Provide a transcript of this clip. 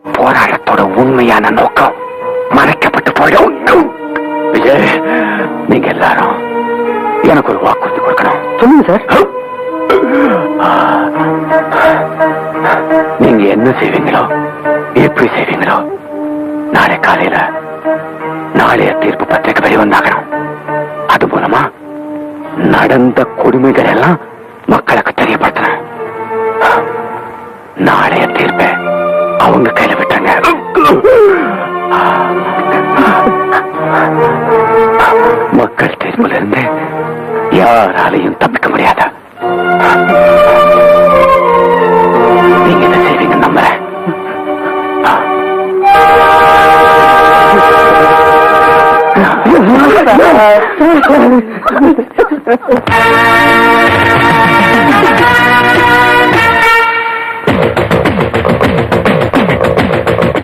போராட்டத்தோட உண்மையான நோக்கம் மறைக்கப்பட்டு போயிடும். விஜய், நீங்க எல்லாரும் எனக்கு ஒரு வாக்குறுதி கொடுக்கணும். சொல்லுங்க சார். நீங்க என்ன செய்வீங்களோ, எப்படி செய்வீங்களோ, நாளை காலையில நாளைய தீர்ப்பு பத்திரிக்கை வெளிவந்தாகணும். அது மூலமா நடந்த கொடுமைகள் எல்லாம் மக்களுக்கு தெரியப்படுத்தணும். நாளைய தீர்ப்பை அவங்க கையில விட்டுருங்க. மக்கள் தீர்ப்புல இருந்து யாராலையும் தப்பிக்க முடியாத. நீங்க என்ன செய்வீங்க நம்புறேன்.